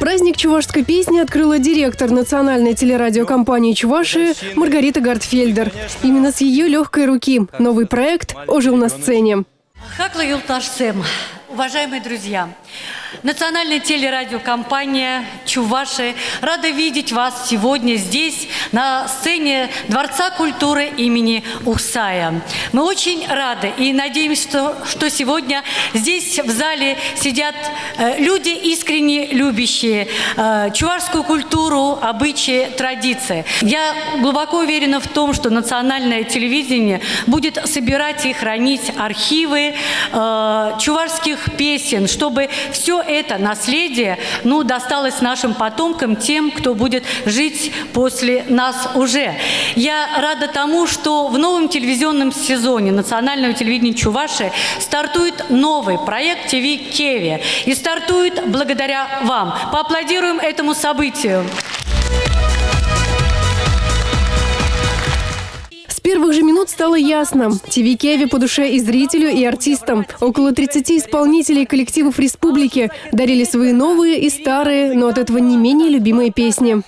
Праздник чувашской песни открыла директор национальной телерадиокомпании «Чувашия» Маргарита Гартфельдер. Именно с ее легкой руки новый проект ожил на сцене. Хакла Юлташсем, уважаемые друзья, национальная телерадиокомпания «Чувашия» рада видеть вас сегодня здесь, на сцене Дворца культуры имени Ухсая. Мы очень рады и надеемся, что сегодня здесь в зале сидят люди, искренне любящие чувашскую культуру, обычаи, традиции. Я глубоко уверена в том, что национальное телевидение будет собирать и хранить архивы чувашских песен, чтобы все это наследие досталось нашим потомкам, тем, кто будет жить после нас уже. Я рада тому, что в новом телевизионном сезоне национального телевидения Чувашии стартует новый проект ТВ Кеви. И стартует благодаря вам. Поаплодируем этому событию. С первых же минут стало ясно – ТВ Кеви по душе и зрителю, и артистам. Около 30 исполнителей коллективов республики дарили свои новые и старые, но от этого не менее любимые песни.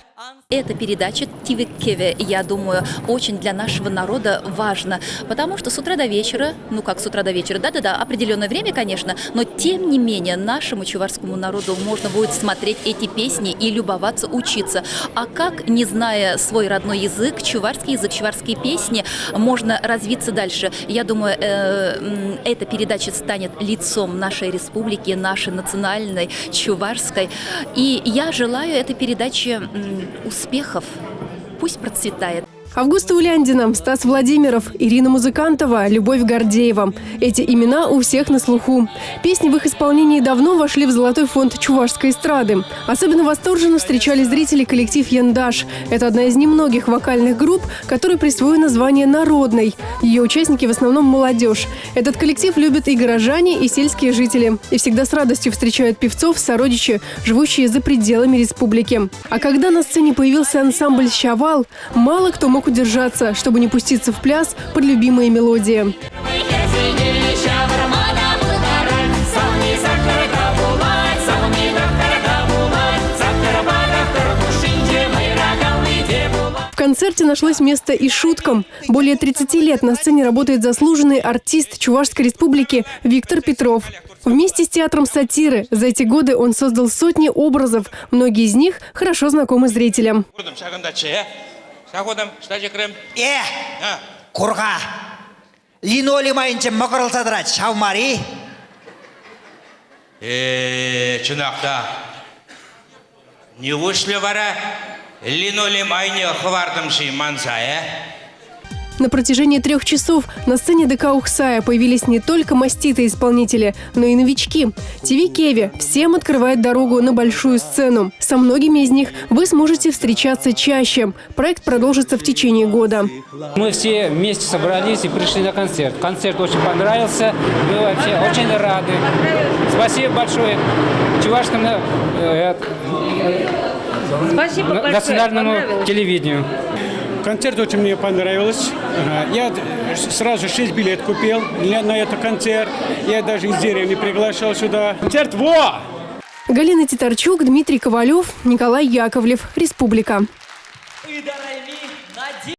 Эта передача ТВ Кеви, я думаю, очень для нашего народа важна, потому что с утра до вечера, как с утра до вечера, да, определенное время, конечно, но тем не менее нашему чувашскому народу можно будет смотреть эти песни и любоваться, учиться. А как, не зная свой родной язык, чувашские песни, можно развиться дальше? Я думаю, эта передача станет лицом нашей республики, нашей национальной, чувашской. И я желаю этой передаче успехов. Пусть процветает. Августа Уляндина, Стас Владимиров, Ирина Музыкантова, Любовь Гордеева. Эти имена у всех на слуху. Песни в их исполнении давно вошли в золотой фонд чувашской эстрады. Особенно восторженно встречали зрители коллектив «Яндаш». Это одна из немногих вокальных групп, которой присвоено звание «народной». Ее участники в основном молодежь. Этот коллектив любят и горожане, и сельские жители. И всегда с радостью встречают певцов, сородичи, живущие за пределами республики. А когда на сцене появился ансамбль «Щавал», мало кто мог удержаться, чтобы не пуститься в пляс под любимые мелодии. В концерте нашлось место и шуткам. Более 30 лет на сцене работает заслуженный артист Чувашской республики Виктор Петров. Вместе с театром сатиры за эти годы он создал сотни образов. Многие из них хорошо знакомы зрителям. Курга. Линолеум айынча мақырылсадыра чавмари. Чынақта. Не вышли вара линолеум айне хвардымши мансая. На протяжении 3 часов на сцене ДК Ухсая появились не только маститые исполнители, но и новички. ТВ Кеви всем открывает дорогу на большую сцену. Со многими из них вы сможете встречаться чаще. Проект продолжится в течение года. Мы все вместе собрались и пришли на концерт. Концерт очень понравился. Мы вообще очень рады. Спасибо большое чувашскому национальному телевидению. Концерт очень мне понравился. Я сразу 6 билетов купил на этот концерт. Я даже из деревни приглашал сюда. Концерт во! Галина Титарчук, Дмитрий Ковалев, Николай Яковлев. Республика.